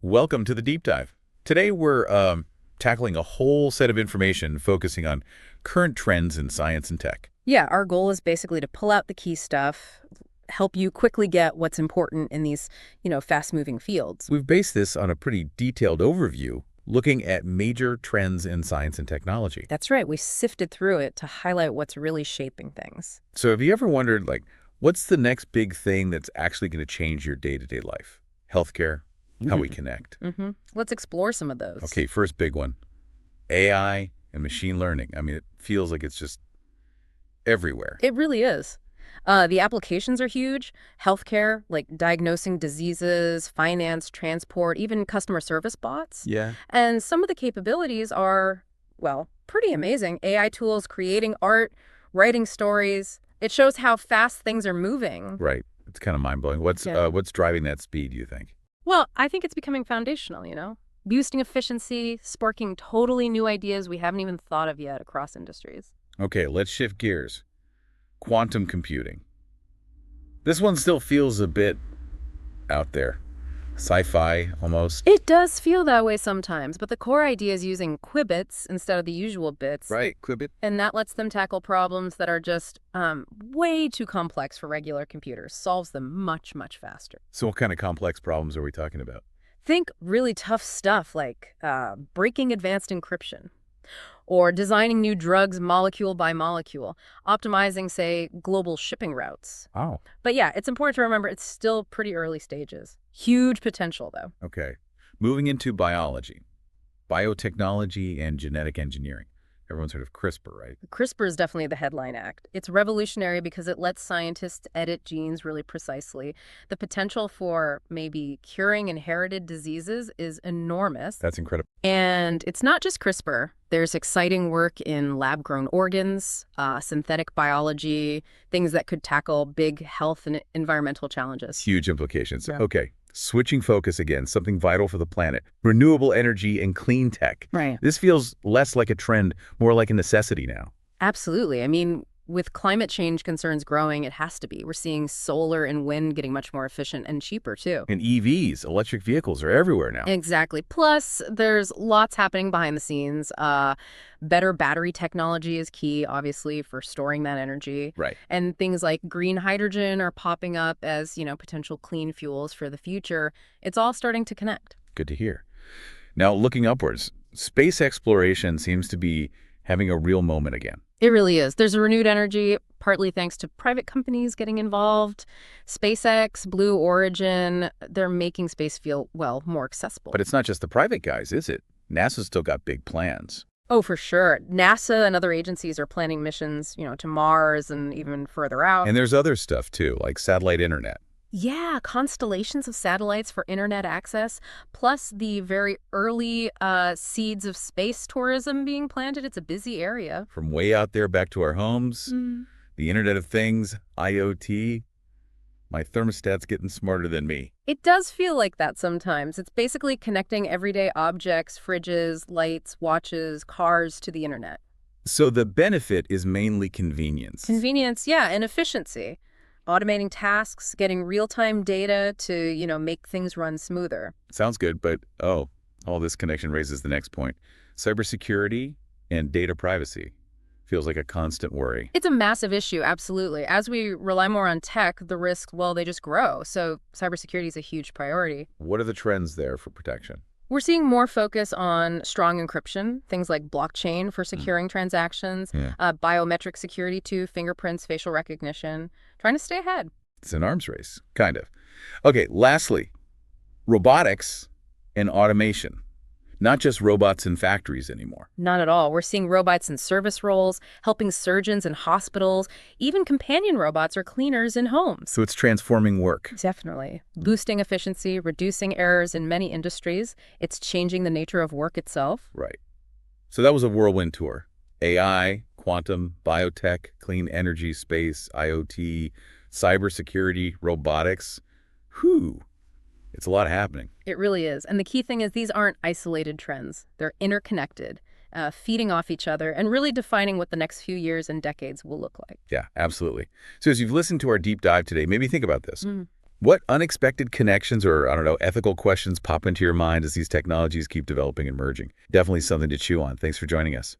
Welcome to the deep dive. Today we're tackling a whole set of information focusing on current trends in science and tech. Yeah, our goal is basically to pull out the key stuff, help you quickly get what's important in these, fast-moving fields. We've based this on a pretty detailed overview looking at major trends in science and technology. That's right. We sifted through it to highlight what's really shaping things. So have you ever wondered, what's the next big thing that's actually going to change your day-to-day life? Healthcare, how we connect. Let's explore some of those. Okay, first big one, AI and machine learning. I mean, it feels like it's just everywhere. It really is. The applications are huge. Healthcare, like diagnosing diseases, finance, transport, even customer service bots. Yeah. And some of the capabilities are, well, pretty amazing. AI tools creating art, writing stories. It shows how fast things are moving. Right. It's kind of mind-blowing. What's driving that speed, do you think? Well, I think it's becoming foundational, boosting efficiency, sparking totally new ideas we haven't even thought of yet across industries. Okay, let's shift gears. Quantum computing. This one still feels a bit out there. Sci-fi, almost. It does feel that way sometimes, but the core idea is using qubits instead of the usual bits. Right, qubit. And that lets them tackle problems that are just way too complex for regular computers, solves them much, much faster. So what kind of complex problems are we talking about? Think really tough stuff like breaking advanced encryption, or designing new drugs molecule by molecule, optimizing, say, global shipping routes. Oh. But yeah, it's important to remember it's still pretty early stages. Huge potential, though. Okay. Moving into biology, biotechnology, and genetic engineering. Everyone's heard of CRISPR, right? CRISPR is definitely the headline act. It's revolutionary because it lets scientists edit genes really precisely. The potential for maybe curing inherited diseases is enormous. That's incredible. And it's not just CRISPR. There's exciting work in lab-grown organs, synthetic biology, things that could tackle big health and environmental challenges. Huge implications. Yeah. Okay. Switching focus again, something vital for the planet. Renewable energy and clean tech. Right. This feels less like a trend, more like a necessity now. Absolutely. I mean, with climate change concerns growing, it has to be. We're seeing solar and wind getting much more efficient and cheaper, too. And EVs, electric vehicles, are everywhere now. Exactly. Plus, there's lots happening behind the scenes. Better battery technology is key, obviously, for storing that energy. Right. And things like green hydrogen are popping up as, potential clean fuels for the future. It's all starting to connect. Good to hear. Now, looking upwards, space exploration seems to be having a real moment again. It really is. There's a renewed energy, partly thanks to private companies getting involved. SpaceX, Blue Origin, they're making space feel, well, more accessible. But it's not just the private guys, is it? NASA's still got big plans. Oh, for sure. NASA and other agencies are planning missions, to Mars and even further out. And there's other stuff, too, like satellite internet. Yeah, constellations of satellites for internet access, plus the very early seeds of space tourism being planted. It's a busy area. From way out there back to our homes, the Internet of Things, IoT. My thermostat's getting smarter than me. It does feel like that sometimes. It's basically connecting everyday objects, fridges, lights, watches, cars to the internet. So the benefit is mainly convenience. Convenience, yeah, and efficiency. Automating tasks, getting real-time data to, make things run smoother. Sounds good, but all this connection raises the next point. Cybersecurity and data privacy feels like a constant worry. It's a massive issue, absolutely. As we rely more on tech, the risks, well, they just grow. So cybersecurity is a huge priority. What are the trends there for protection? We're seeing more focus on strong encryption, things like blockchain for securing transactions, biometric security too, fingerprints, facial recognition, trying to stay ahead. It's an arms race, kind of. Okay, lastly, robotics and automation. Not just robots in factories anymore. Not at all. We're seeing robots in service roles, helping surgeons in hospitals, even companion robots or cleaners in homes. So it's transforming work. Definitely. Boosting efficiency, reducing errors in many industries. It's changing the nature of work itself. Right. So that was a whirlwind tour. AI, quantum, biotech, clean energy, space, IoT, cybersecurity, robotics. Whew. It's a lot happening. It really is. And the key thing is these aren't isolated trends. They're interconnected, feeding off each other, and really defining what the next few years and decades will look like. Yeah, absolutely. So as you've listened to our deep dive today, maybe think about this. What unexpected connections or, I don't know, ethical questions pop into your mind as these technologies keep developing and merging? Definitely something to chew on. Thanks for joining us.